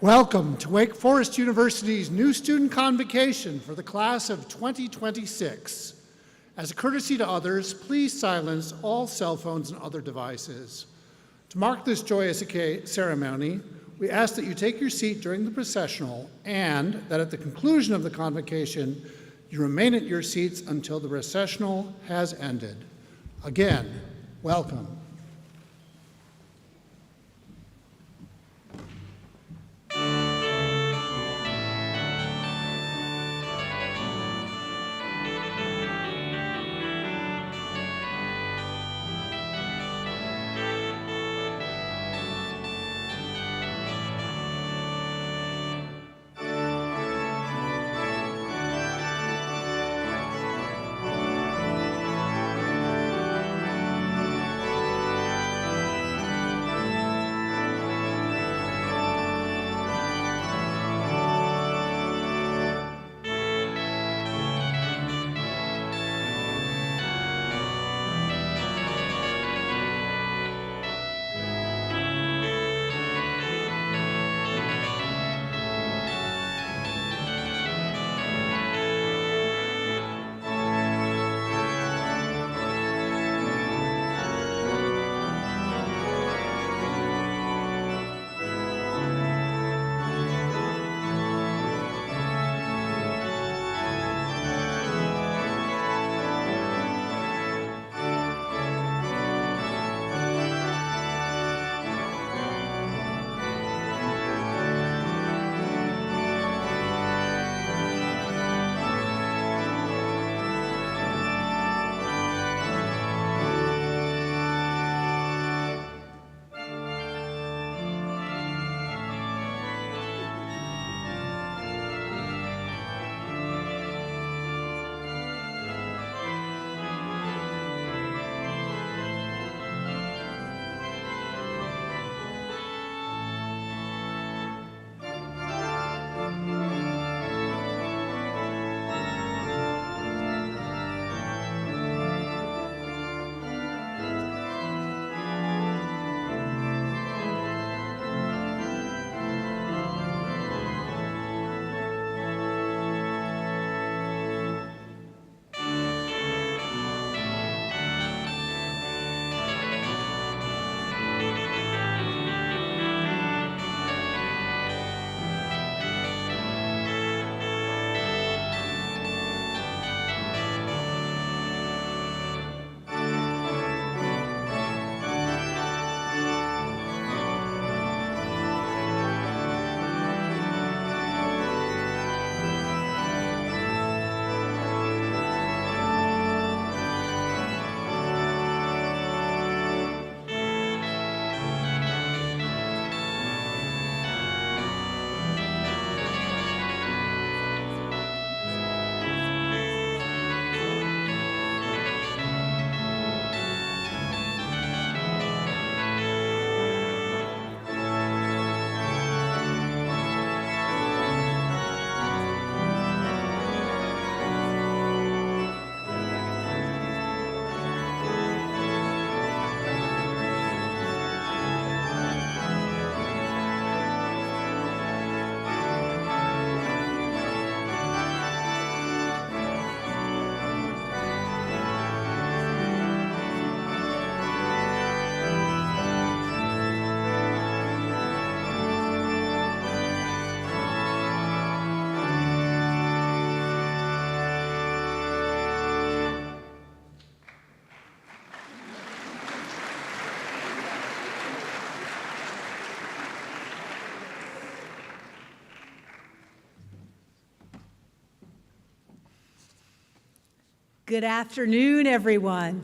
Welcome to Wake Forest University's new Student Convocation for the class of 2026. As a courtesy to others, please silence all cell phones and other devices. To mark this joyous ceremony, we ask that you take your seat during the processional and that at the conclusion of the convocation, you remain at your seats until the processional has ended. Again, welcome. Good afternoon, everyone.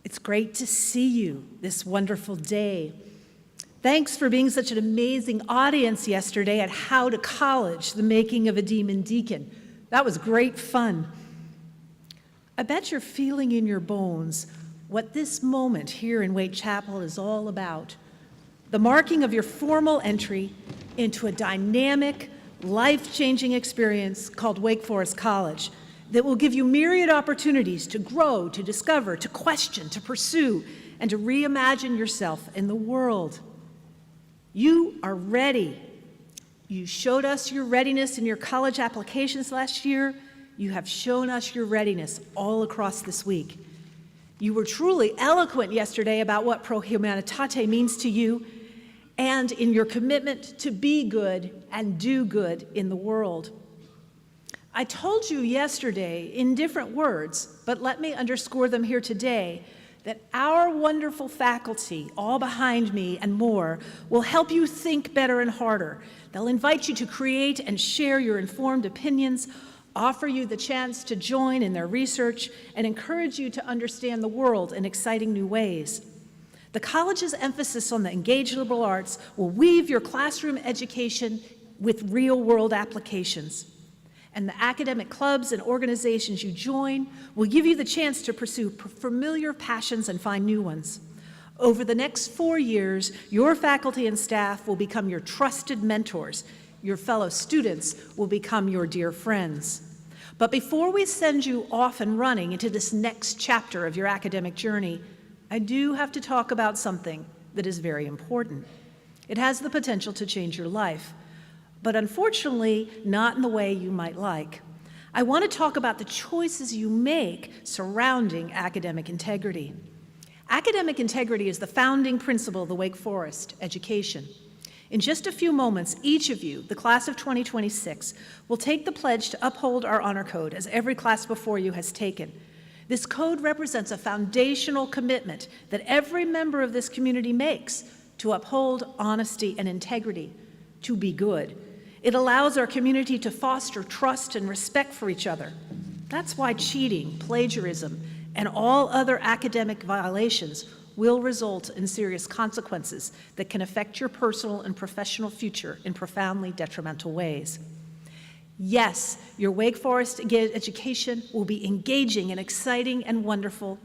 It's great to see you this wonderful day. Thanks for being such an amazing audience yesterday at How to College, the Making of a Demon Deacon. That was great fun. I bet you're feeling in your bones what this moment here in Wake Chapel is all about. The marking of your formal entry into a dynamic, life-changing experience called Wake Forest College that will give you myriad opportunities to grow, to discover, to question, to pursue, and to reimagine yourself in the world. You are ready. You showed us your readiness in your college applications last year. You have shown us your readiness all across this week. You were truly eloquent yesterday about what Pro Humanitate means to you and in your commitment to be good and do good in the world. I told you yesterday in different words, but let me underscore them here today, that our wonderful faculty, all behind me and more, will help you think better and harder. They'll invite you to create and share your informed opinions, offer you the chance to join in their research, and encourage you to understand the world in exciting new ways. The college's emphasis on the engaged liberal arts will weave your classroom education with real-world applications. And the academic clubs and organizations you join will give you the chance to pursue familiar passions and find new ones. Over the next 4 years, your faculty and staff will become your trusted mentors. Your fellow students will become your dear friends. But before we send you off and running into this next chapter of your academic journey, I do have to talk about something that is very important. It has the potential to change your life, but unfortunately, not in the way you might like. I want to talk about the choices you make surrounding academic integrity. Academic integrity is the founding principle of the Wake Forest education. In just a few moments, each of you, the class of 2026, will take the pledge to uphold our honor code, as every class before you has taken. This code represents a foundational commitment that every member of this community makes to uphold honesty and integrity, to be good. It allows our community to foster trust and respect for each other. That's why cheating, plagiarism, and all other academic violations will result in serious consequences that can affect your personal and professional future in profoundly detrimental ways. Yes, your Wake Forest education will be engaging and exciting and wonderful,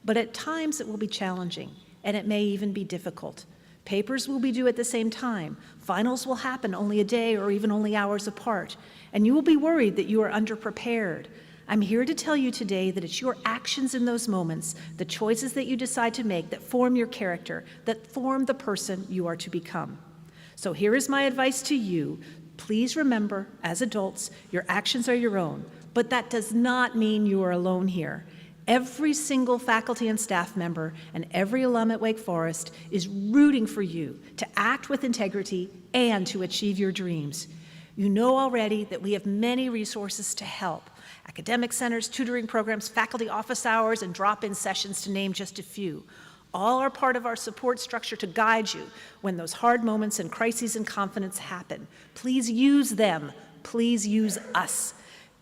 but at times it will be challenging, and it may even be difficult. Papers will be due at the same time. Finals will happen only a day or even only hours apart, and you will be worried that you are underprepared. I'm here to tell you today that it's your actions in those moments, the choices that you decide to make, that form your character, that form the person you are to become. So here is my advice to you. Please remember, as adults, your actions are your own, but that does not mean you are alone here. Every single faculty and staff member and every alum at Wake Forest is rooting for you to act with integrity and to achieve your dreams. You know already that we have many resources to help. Academic centers, tutoring programs, faculty office hours, and drop-in sessions, to name just a few. All are part of our support structure to guide you when those hard moments and crises in confidence happen. Please use them. Please use us.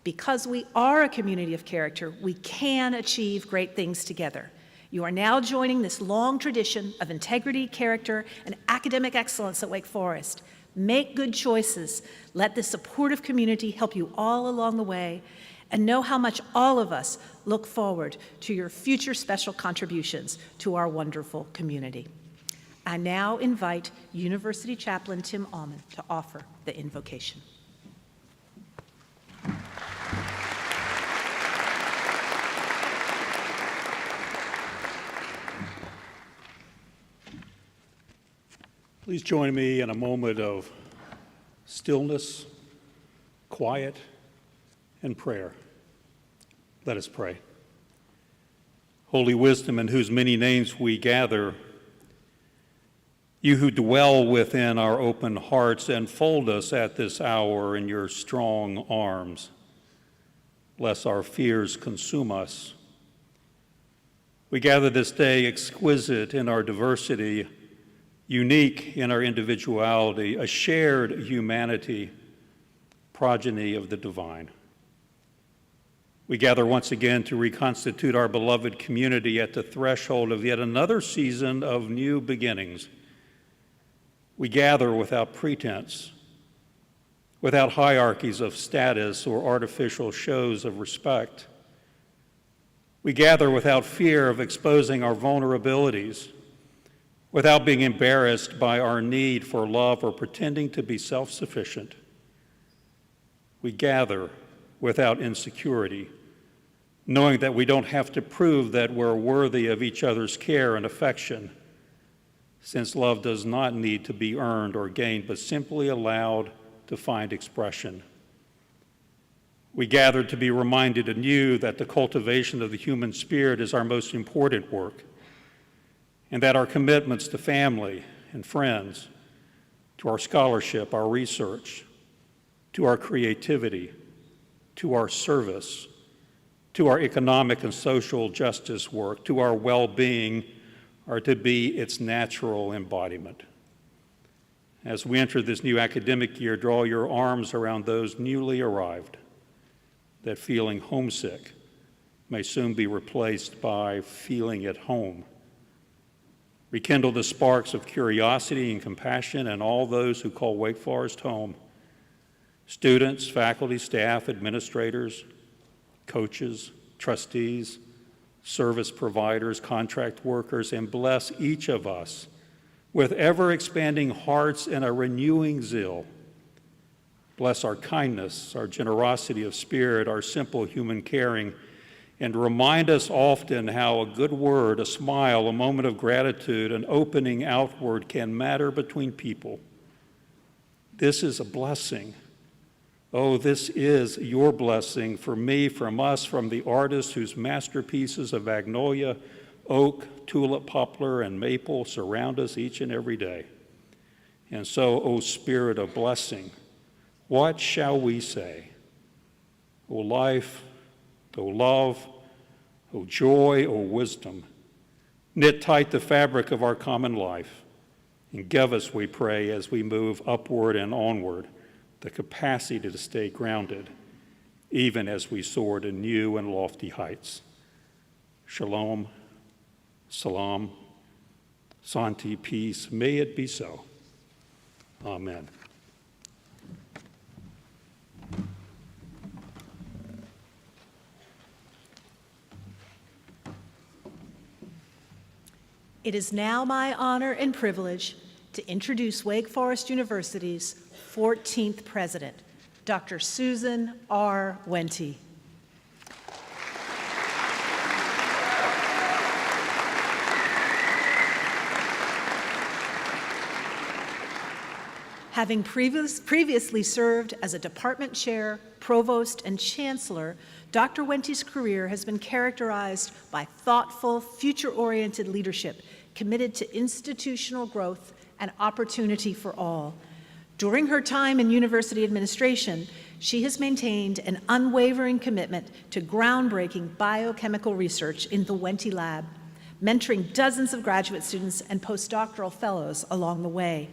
Because we are a community of character, we can achieve great things together. You are now joining this long tradition of integrity, character, and academic excellence at Wake Forest. Make good choices. Let this supportive community help you all along the way, and know how much all of us look forward to your future special contributions to our wonderful community. I now invite University Chaplain Tim Allman to offer the invocation. Please join me in a moment of stillness, quiet, and prayer. Let us pray. Holy Wisdom, in whose many names we gather, you who dwell within our open hearts, enfold us at this hour in your strong arms, lest our fears consume us. We gather this day exquisite in our diversity, unique in our individuality, a shared humanity, progeny of the divine. We gather once again to reconstitute our beloved community at the threshold of yet another season of new beginnings. We gather without pretense, without hierarchies of status or artificial shows of respect. We gather without fear of exposing our vulnerabilities, without being embarrassed by our need for love or pretending to be self-sufficient. We gather without insecurity, knowing that we don't have to prove that we're worthy of each other's care and affection. since love does not need to be earned or gained, but simply allowed to find expression. We gathered to be reminded anew that the cultivation of the human spirit is our most important work, and that our commitments to family and friends, to our scholarship, our research, to our creativity, to our service, to our economic and social justice work, to our well-being, are to be its natural embodiment. As we enter this new academic year, draw your arms around those newly arrived, that feeling homesick may soon be replaced by feeling at home. Rekindle the sparks of curiosity and compassion in all those who call Wake Forest home. Students, faculty, staff, administrators, coaches, trustees, service providers, contract workers, and bless each of us with ever-expanding hearts and a renewing zeal. Bless our kindness, our generosity of spirit, our simple human caring, and remind us often how a good word, a smile, a moment of gratitude, an opening outward can matter between people. This is a blessing. Oh, this is your blessing for me, from us, from the artists whose masterpieces of magnolia, oak, tulip, poplar, and maple surround us each and every day. And so, O Spirit of blessing, what shall we say? O life, O love, O joy, O wisdom, knit tight the fabric of our common life, and give us, we pray, as we move upward and onward, the capacity to stay grounded, even as we soar to new and lofty heights. Shalom, salam, santi, peace, may it be so. Amen. It is now my honor and privilege to introduce Wake Forest University's 14th president, Dr. Susan R. Wente. Having previously served as a department chair, provost, and chancellor, Dr. Wente's career has been characterized by thoughtful, future-oriented leadership committed to institutional growth and opportunity for all. During her time in university administration, she has maintained an unwavering commitment to groundbreaking biochemical research in the Wente Lab, mentoring dozens of graduate students and postdoctoral fellows along the way.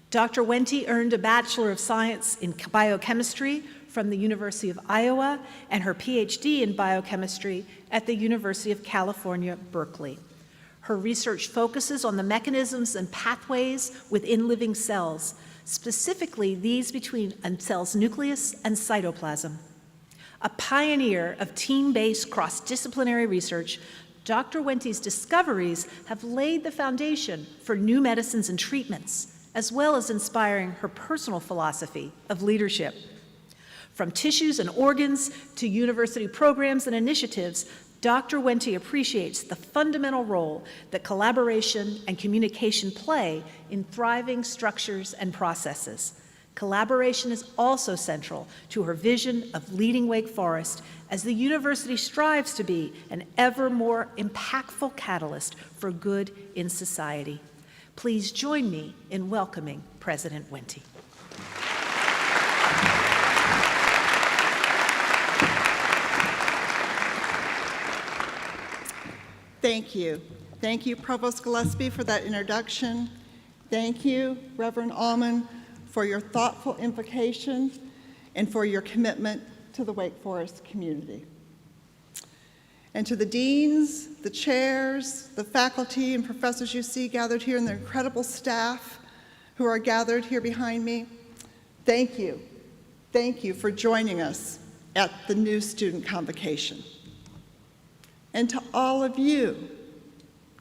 Dr. Wente earned a Bachelor of Science in Biochemistry from the University of Iowa and her PhD in biochemistry at the University of California, Berkeley. Her research focuses on the mechanisms and pathways within living cells, specifically these between a cell's nucleus and cytoplasm. A pioneer of team-based cross-disciplinary research, Dr. Wente's discoveries have laid the foundation for new medicines and treatments, as well as inspiring her personal philosophy of leadership. From tissues and organs to university programs and initiatives, Dr. Wente appreciates the fundamental role that collaboration and communication play in thriving structures and processes. Collaboration is also central to her vision of leading Wake Forest as the university strives to be an ever more impactful catalyst for good in society. Please join me in welcoming President Wente. Thank you. Thank you, Provost Gillespie, for that introduction. Thank you, Reverend Allman, for your thoughtful invocation and for your commitment to the Wake Forest community. And to the deans, the chairs, the faculty and professors you see gathered here, and the incredible staff who are gathered here behind me, thank you. Thank you for joining us at the new Student Convocation. And to all of you,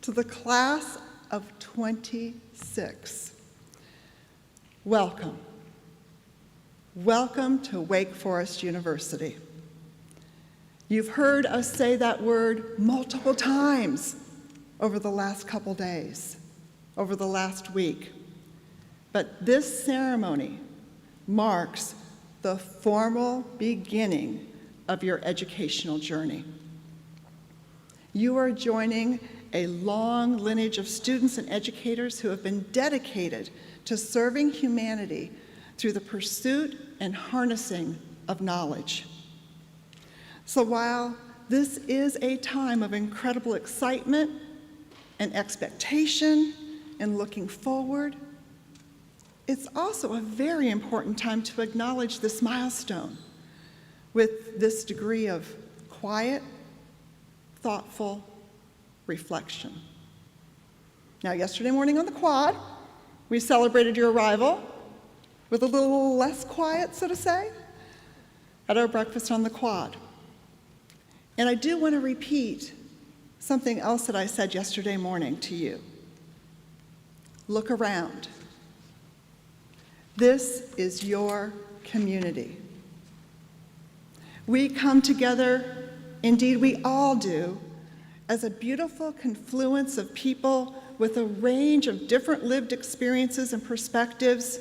to the class of 26, welcome. Welcome to Wake Forest University. You've heard us say that word multiple times over the last couple days. over the last week, but this ceremony marks the formal beginning of your educational journey. You are joining a long lineage of students and educators who have been dedicated to serving humanity through the pursuit and harnessing of knowledge. So while this is a time of incredible excitement and expectation and looking forward, it's also a very important time to acknowledge this milestone with this degree of quiet, thoughtful reflection. Now, yesterday morning on the quad, we celebrated your arrival with a little less quiet, so to say, at our breakfast on the quad. And I do want to repeat something else that I said yesterday morning to you. Look around. This is your community. We come together, indeed we all do, as a beautiful confluence of people with a range of different lived experiences and perspectives.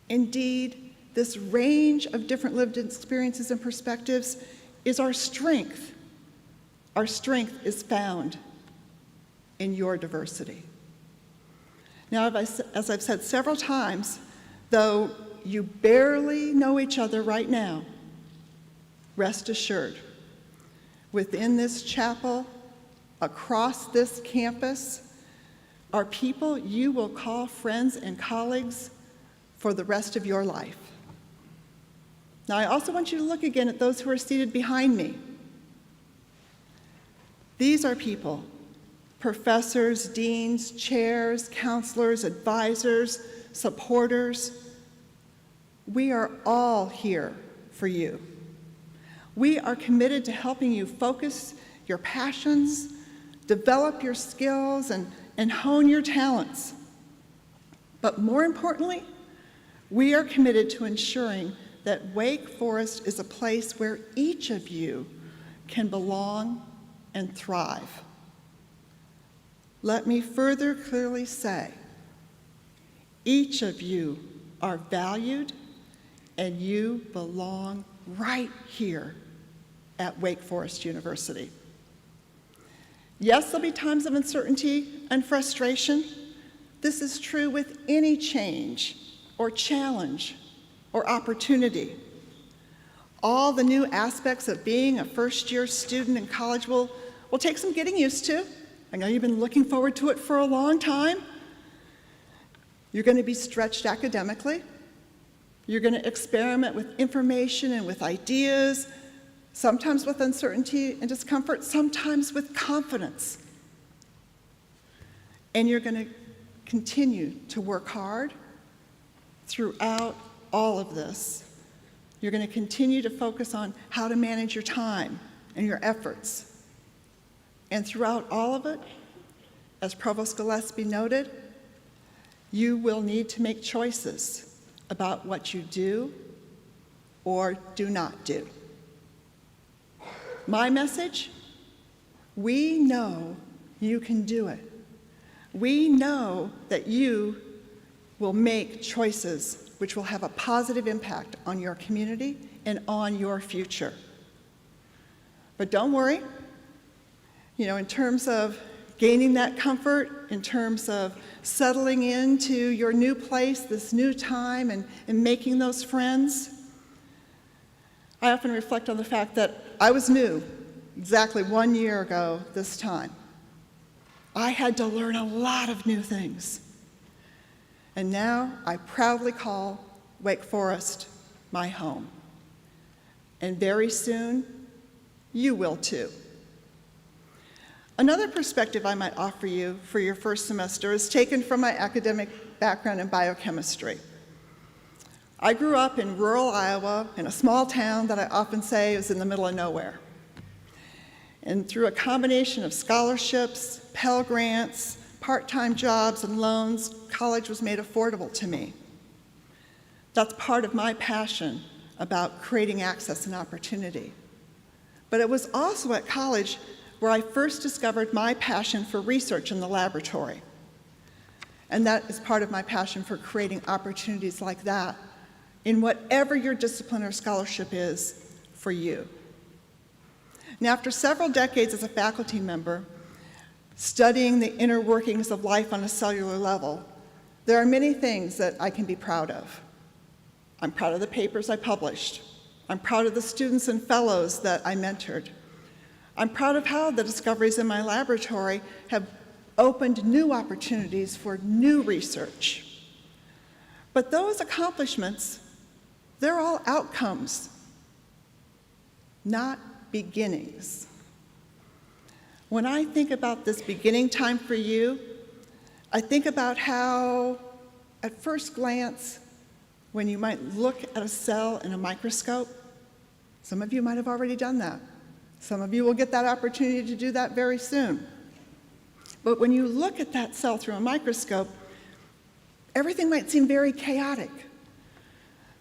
Indeed, this range of different lived experiences and perspectives is our strength. Our strength is found in your diversity. Now, as I've said several times, though you barely know each other right now, rest assured, within this chapel, across this campus, are people you will call friends and colleagues for the rest of your life. Now, I also want you to look again at those who are seated behind me. These are people, professors, deans, chairs, counselors, advisors, supporters. We are all here for you. We are committed to helping you focus your passions, develop your skills, and hone your talents. But more importantly, we are committed to ensuring that Wake Forest is a place where each of you can belong and thrive. Let me further clearly say, each of you are valued and you belong right here at Wake Forest University. Yes, there'll be times of uncertainty and frustration. This is true with any change or challenge or opportunity. All the new aspects of being a first-year student in college will take some getting used to. I know you've been looking forward to it for a long time. You're going to be stretched academically. You're going to experiment with information and with ideas, sometimes with uncertainty and discomfort, sometimes with confidence. And you're going to continue to work hard throughout all of this. You're going to continue to focus on how to manage your time and your efforts. And throughout all of it, as Provost Gillespie noted, you will need to make choices about what you do or do not do. My message, we know you can do it. We know that you will make choices which will have a positive impact on your community and on your future. But don't worry, in terms of gaining that comfort, in terms of settling into your new place, this new time, and making those friends, I often reflect on the fact that I was new exactly 1 year ago this time. I had to learn a lot of new things. And now I proudly call Wake Forest my home. And very soon, you will too. Another perspective I might offer you for your first semester is taken from my academic background in biochemistry. I grew up in rural Iowa in a small town that I often say is in the middle of nowhere. And through a combination of scholarships, Pell Grants, part-time jobs, and loans, college was made affordable to me. That's part of my passion about creating access and opportunity. But it was also at college where I first discovered my passion for research in the laboratory. And that is part of my passion for creating opportunities like that in whatever your discipline or scholarship is for you. Now, after several decades as a faculty member, studying the inner workings of life on a cellular level, there are many things that I can be proud of. I'm proud of the papers I published. I'm proud of the students and fellows that I mentored. I'm proud of how the discoveries in my laboratory have opened new opportunities for new research. But those accomplishments, they're all outcomes, not beginnings. When I think about this beginning time for you, I think about how, at first glance, when you might look at a cell in a microscope, some of you might have already done that. Some of you will get that opportunity to do that very soon. But when you look at that cell through a microscope, everything might seem very chaotic.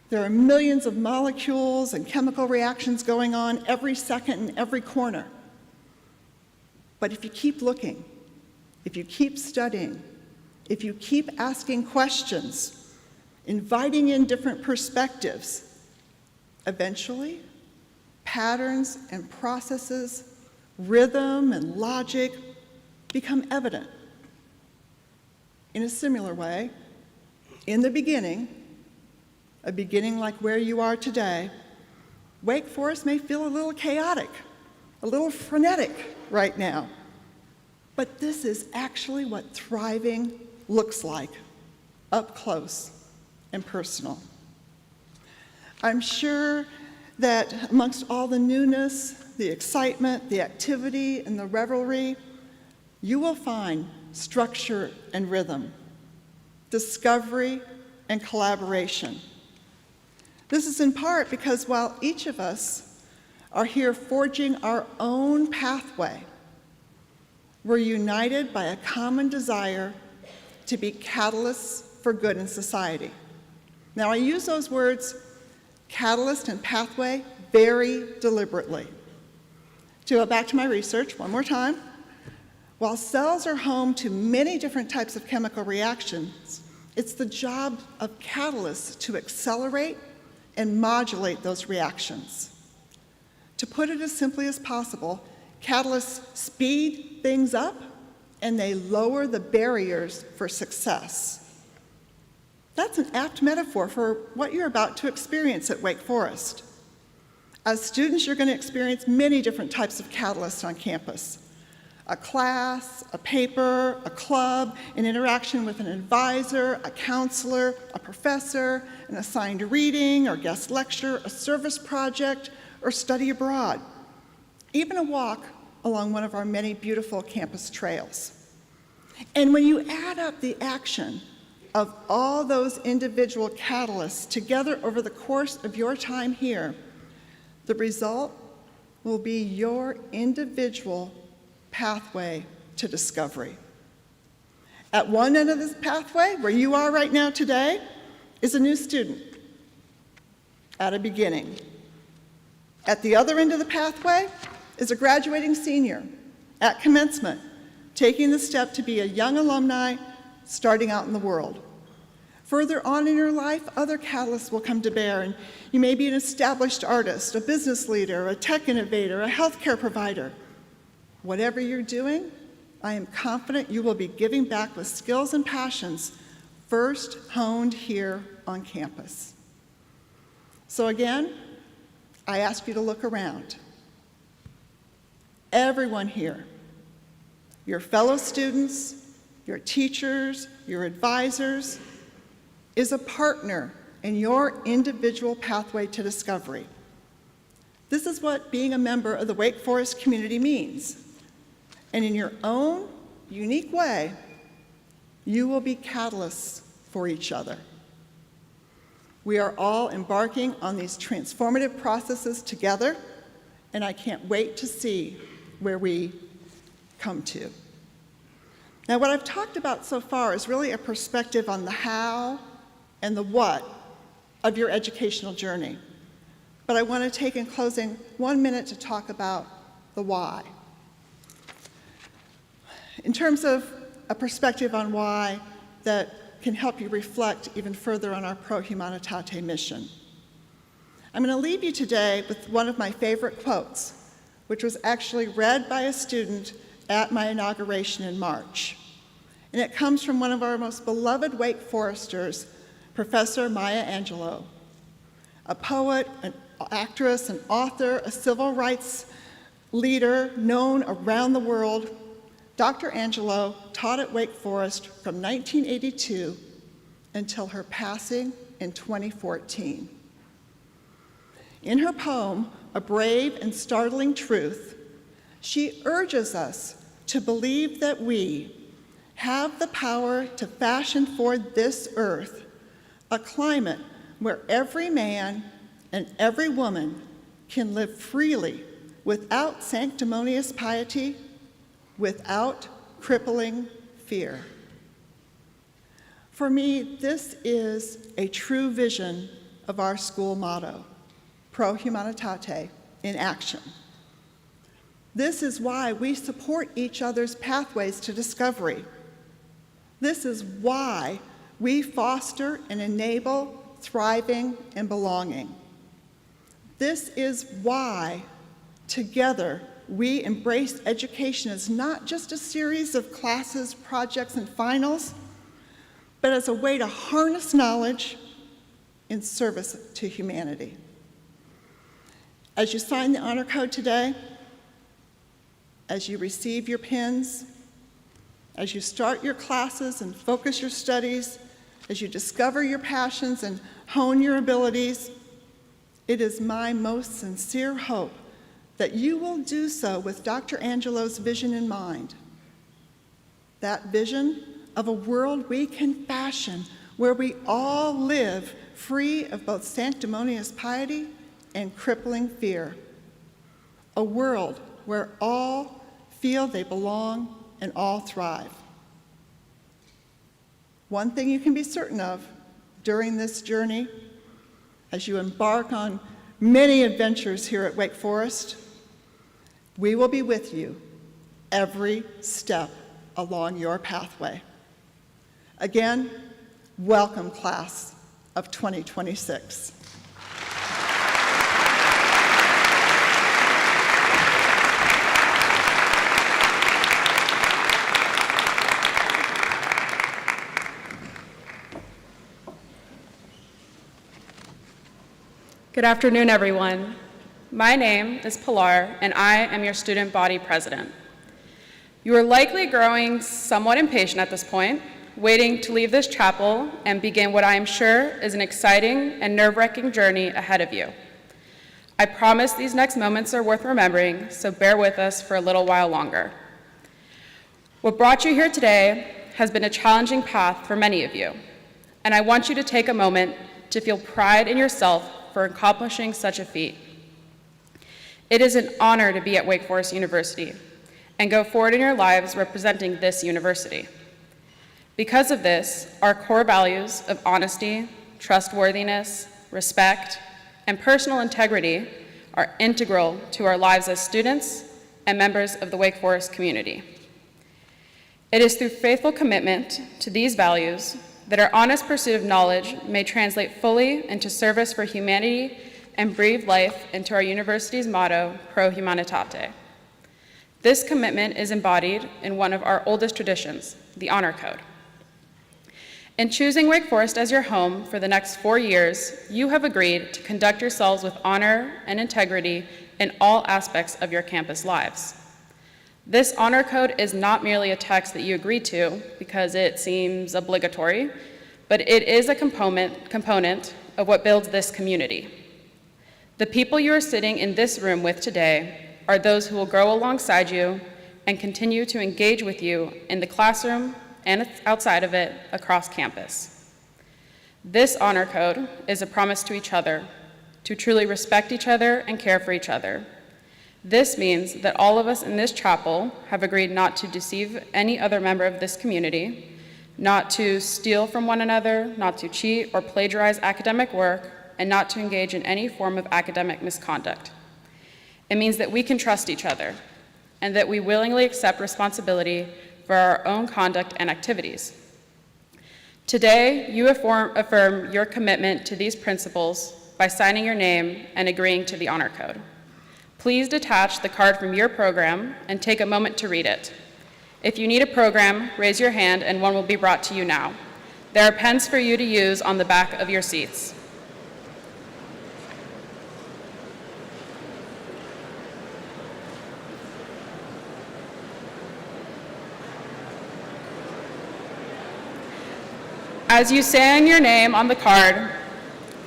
There are millions of molecules and chemical reactions going on every second in every corner. But if you keep looking, if you keep studying, if you keep asking questions, inviting in different perspectives, eventually, patterns and processes, rhythm and logic become evident. In a similar way, in the beginning, a beginning like where you are today, Wake Forest may feel a little chaotic, a little frenetic right now. But this is actually what thriving looks like, up close and personal. I'm sure that amongst all the newness, the excitement, the activity, and the revelry, you will find structure and rhythm, discovery and collaboration. This is in part because while each of us are here forging our own pathway, we're united by a common desire to be catalysts for good in society. Now, I use those words, catalyst and pathway, very deliberately. To go back to my research one more time, while cells are home to many different types of chemical reactions, it's the job of catalysts to accelerate and modulate those reactions. To put it as simply as possible, catalysts speed things up and they lower the barriers for success. That's an apt metaphor for what you're about to experience at Wake Forest. As students, you're going to experience many different types of catalysts on campus. A class, a paper, a club, an interaction with an advisor, a counselor, a professor, an assigned reading or guest lecture, a service project, or study abroad. Even a walk along one of our many beautiful campus trails. And when you add up the action of all those individual catalysts together over the course of your time here, the result will be your individual pathway to discovery. At one end of this pathway, where you are right now today, is a new student at a beginning. At the other end of the pathway is a graduating senior at commencement, taking the step to be a young alumni starting out in the world. Further on in your life, other catalysts will come to bear, and you may be an established artist, a business leader, a tech innovator, a healthcare provider. Whatever you're doing, I am confident you will be giving back with skills and passions first honed here on campus. So again, I ask you to look around. Everyone here, your fellow students, your teachers, your advisors, is a partner in your individual pathway to discovery. This is what being a member of the Wake Forest community means. And in your own unique way, you will be catalysts for each other. We are all embarking on these transformative processes together, and I can't wait to see where we come to. Now, what I've talked about so far is really a perspective on the how and the what of your educational journey. But I want to take in closing 1 minute to talk about the why. In terms of a perspective on why, that can help you reflect even further on our Pro Humanitate mission. I'm going to leave you today with one of my favorite quotes, which was actually read by a student at my inauguration in March. And it comes from one of our most beloved Wake Foresters, Professor Maya Angelou, a poet, an actress, an author, a civil rights leader known around the world. Dr. Angelou taught at Wake Forest from 1982 until her passing in 2014. In her poem, A Brave and Startling Truth, she urges us to believe that we have the power to fashion for this earth a climate where every man and every woman can live freely without sanctimonious piety, without crippling fear. For me, this is a true vision of our school motto, Pro Humanitate in action. This is why we support each other's pathways to discovery. This is why we foster and enable thriving and belonging. This is why, together, we embrace education as not just a series of classes, projects, and finals, but as a way to harness knowledge in service to humanity. As you sign the honor code today, as you receive your pins, as you start your classes and focus your studies, as you discover your passions and hone your abilities, it is my most sincere hope that you will do so with Dr. Angelou's vision in mind. That vision of a world we can fashion where we all live free of both sanctimonious piety and crippling fear. A world where all feel they belong and all thrive. One thing you can be certain of during this journey, as you embark on many adventures here at Wake Forest, we will be with you every step along your pathway. Again, welcome, class of 2026. Good afternoon, everyone. My name is Pilar, and I am your student body president. You are likely growing somewhat impatient at this point, waiting to leave this chapel and begin what I am sure is an exciting and nerve-wracking journey ahead of you. I promise these next moments are worth remembering, so bear with us for a little while longer. What brought you here today has been a challenging path for many of you, and I want you to take a moment to feel pride in yourself for accomplishing such a feat. It is an honor to be at Wake Forest University and go forward in your lives representing this university. Because of this, our core values of honesty, trustworthiness, respect, and personal integrity are integral to our lives as students and members of the Wake Forest community. It is through faithful commitment to these values that our honest pursuit of knowledge may translate fully into service for humanity and breathe life into our university's motto, Pro Humanitate. This commitment is embodied in one of our oldest traditions, the Honor Code. In choosing Wake Forest as your home for the next 4 years, you have agreed to conduct yourselves with honor and integrity in all aspects of your campus lives. This honor code is not merely a text that you agree to because it seems obligatory, but it is a component of what builds this community. The people you are sitting in this room with today are those who will grow alongside you and continue to engage with you in the classroom and outside of it across campus. This honor code is a promise to each other to truly respect each other and care for each other. This means that all of us in this chapel have agreed not to deceive any other member of this community, not to steal from one another, not to cheat or plagiarize academic work, and not to engage in any form of academic misconduct. It means that we can trust each other and that we willingly accept responsibility for our own conduct and activities. Today, you affirm your commitment to these principles by signing your name and agreeing to the honor code. Please detach the card from your program and take a moment to read it. If you need a program, raise your hand and one will be brought to you now. There are pens for you to use on the back of your seats. As you sign your name on the card,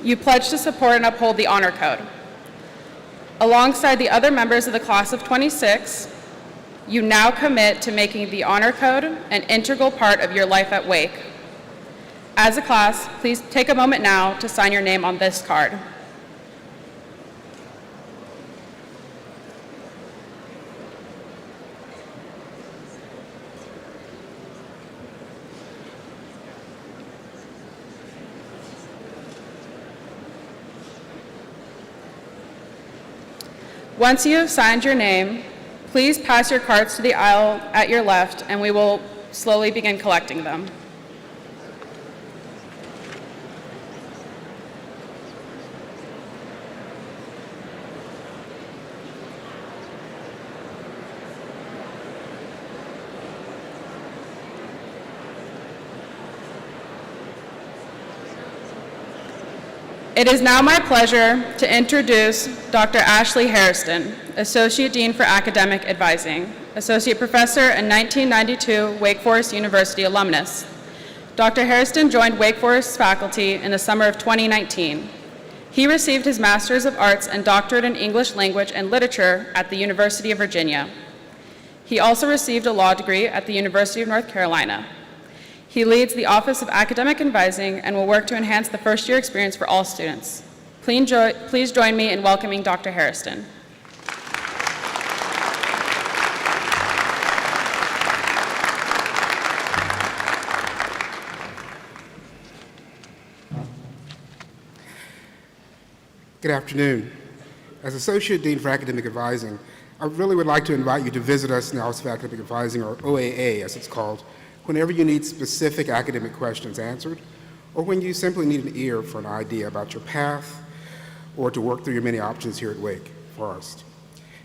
you pledge to support and uphold the honor code. Alongside the other members of the class of 26, you now commit to making the honor code an integral part of your life at Wake. As a class, please take a moment now to sign your name on this card. Once you have signed your name, please pass your cards to the aisle at your left, and we will slowly begin collecting them. It is now my pleasure to introduce Dr. Ashley Hairston, Associate Dean for Academic Advising, Associate Professor and 1992 Wake Forest University alumnus. Dr. Hairston joined Wake Forest faculty in the summer of 2019. He received his Master's of Arts and Doctorate in English Language and Literature at the University of Virginia. He also received a law degree at the University of North Carolina. He leads the Office of Academic Advising and will work to enhance the first-year experience for all students. Please join me in welcoming Dr. Hairston. Good afternoon. As Associate Dean for Academic Advising, I really would like to invite you to visit us in the Office of Academic Advising, or OAA as it's called, whenever you need specific academic questions answered, or when you simply need an ear for an idea about your path, or to work through your many options here at Wake Forest.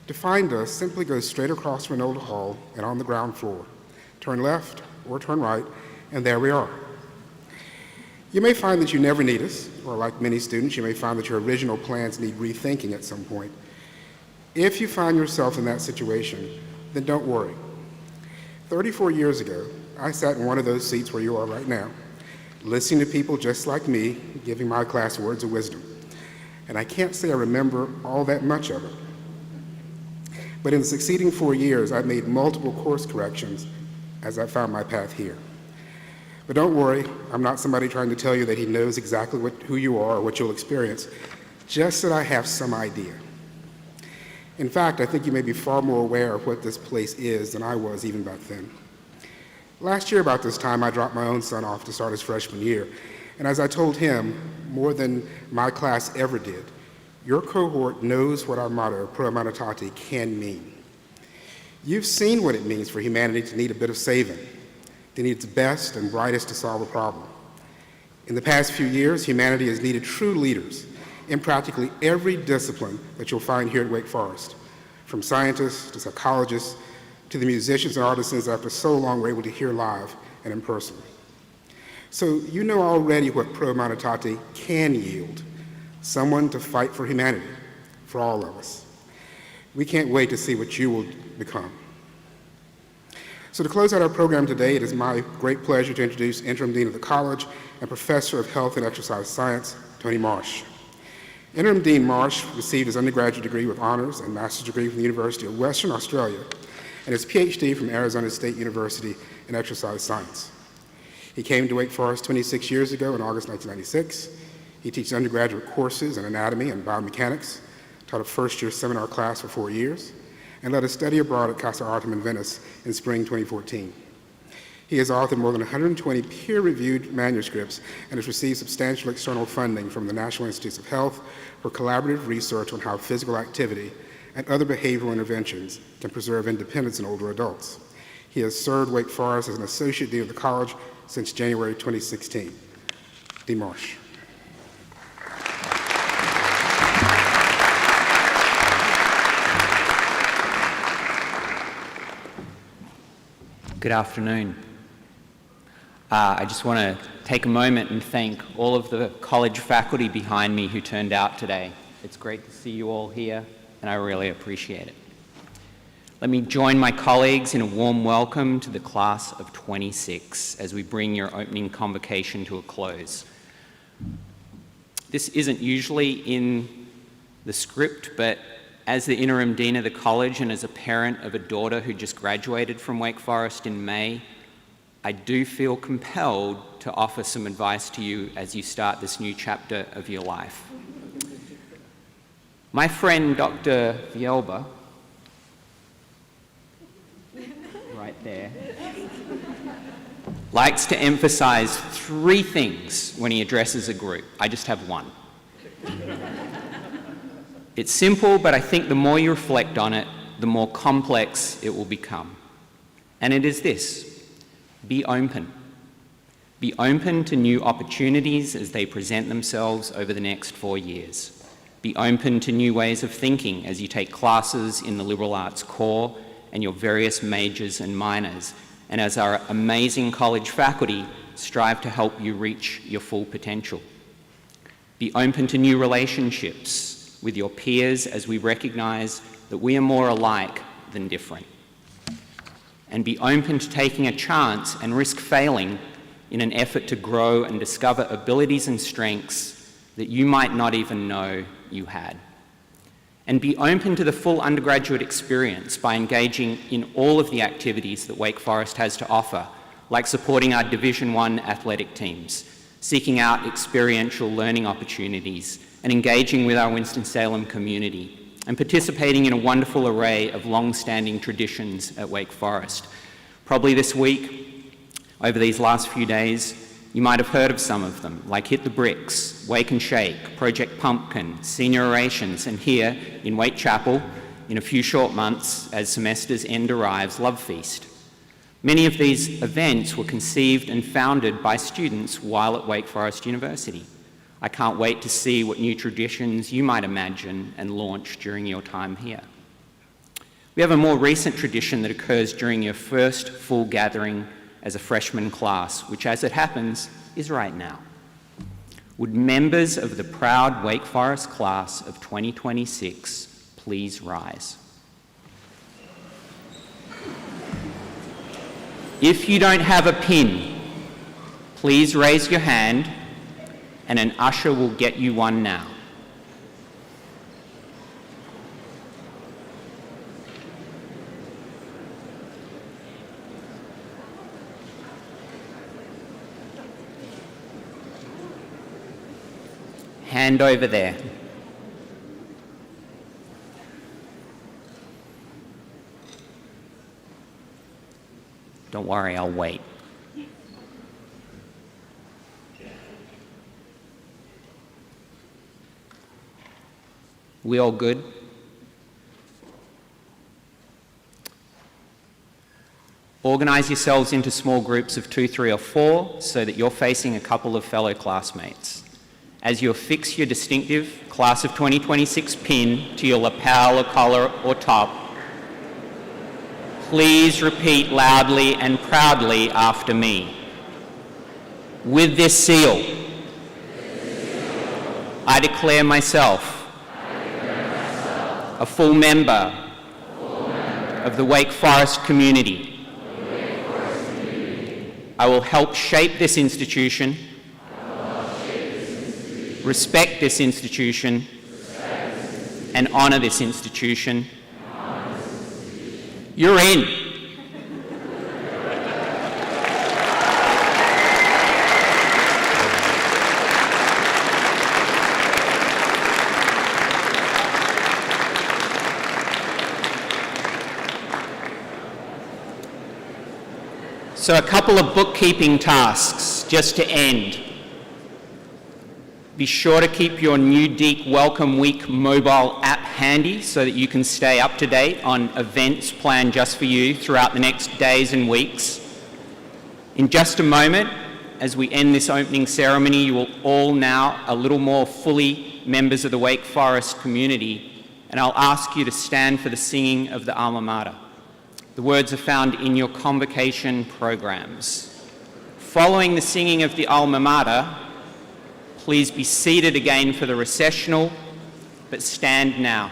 To find us, simply go straight across Reynolda Hall and on the ground floor. Turn left or turn right, and there we are. You may find that you never need us, or like many students, you may find that your original plans need rethinking at some point. If you find yourself in that situation, then don't worry. 34 years ago, I sat in one of those seats where you are right now, listening to people just like me, giving my class words of wisdom. And I can't say I remember all that much of it. But in the succeeding 4 years, I've made multiple course corrections as I found my path here. But don't worry, I'm not somebody trying to tell you that he knows exactly who you are or what you'll experience, just that I have some idea. In fact, I think you may be far more aware of what this place is than I was even back then. Last year about this time, I dropped my own son off to start his freshman year. And as I told him, more than my class ever did, your cohort knows what our motto, Pro Humanitati, can mean. You've seen what it means for humanity to need a bit of saving, to need its best and brightest to solve a problem. In the past few years, humanity has needed true leaders in practically every discipline that you'll find here at Wake Forest, from scientists to psychologists, to the musicians and artisans that after so long were able to hear live and in person. So you know already what Pro Humanitati can yield, someone to fight for humanity, for all of us. We can't wait to see what you will become. So to close out our program today, it is my great pleasure to introduce Interim Dean of the College and Professor of Health and Exercise Science, Tony Marsh. Interim Dean Marsh received his undergraduate degree with honors and master's degree from the University of Western Australia and his PhD from Arizona State University in Exercise Science. He came to Wake Forest 26 years ago in August 1996. He teaches undergraduate courses in anatomy and biomechanics, taught a first-year seminar class for 4 years, and led a study abroad at Casa Artem in Venice in spring 2014. He has authored more than 120 peer-reviewed manuscripts and has received substantial external funding from the National Institutes of Health for collaborative research on how physical activity and other behavioral interventions can preserve independence in older adults. He has served Wake Forest as an Associate Dean of the College since January 2016. Dean Marsh. Good afternoon. I just want to take a moment and thank all of the college faculty behind me who turned out today. It's great to see you all here, and I really appreciate it. Let me join my colleagues in a warm welcome to the class of 26 as we bring your opening convocation to a close. This isn't usually in the script, but as the interim dean of the college and as a parent of a daughter who just graduated from Wake Forest in May, I do feel compelled to offer some advice to you as you start this new chapter of your life. My friend Dr. Vielba, right there, likes to emphasize 3 things when he addresses a group. I just have one. It's simple, but I think the more you reflect on it, the more complex it will become. And it is this: be open. Be open to new opportunities as they present themselves over the next 4 years. Be open to new ways of thinking as you take classes in the liberal arts core and your various majors and minors, and as our amazing college faculty strive to help you reach your full potential. Be open to new relationships with your peers as we recognize that we are more alike than different. And be open to taking a chance and risk failing in an effort to grow and discover abilities and strengths that you might not even know you had. And be open to the full undergraduate experience by engaging in all of the activities that Wake Forest has to offer, like supporting our Division I athletic teams, seeking out experiential learning opportunities, and engaging with our Winston-Salem community, and participating in a wonderful array of long-standing traditions at Wake Forest. Probably this week, over these last few days, you might have heard of some of them, like Hit the Bricks, Wake and Shake, Project Pumpkin, Senior Orations, and here in Wake Chapel, in a few short months, as semester's end arrives, Love Feast. Many of these events were conceived and founded by students while at Wake Forest University. I can't wait to see what new traditions you might imagine and launch during your time here. We have a more recent tradition that occurs during your first full gathering as a freshman class, which, as it happens, is right now. Would members of the proud Wake Forest class of 2026 please rise? If you don't have a pin, please raise your hand and an usher will get you one now. Hand over there. Don't worry, I'll wait. We all good? Organize yourselves into small groups of 2, 3, or 4 so that you're facing a couple of fellow classmates. As you affix your distinctive Class of 2026 pin to your lapel or collar or top, please repeat loudly and proudly after me. With this seal, I declare myself a full member of the Wake Forest community. I will help shape this institution, respect this institution, and honor this institution. You're in. So a couple of bookkeeping tasks just to end. Be sure to keep your New Deek Welcome Week mobile app handy so that you can stay up to date on events planned just for you throughout the next days and weeks. In just a moment, as we end this opening ceremony, you will all now a little more fully members of the Wake Forest community, and I'll ask you to stand for the singing of the Alma Mater. The words are found in your convocation programs. Following the singing of the Alma Mater, please be seated again for the recessional, but stand now.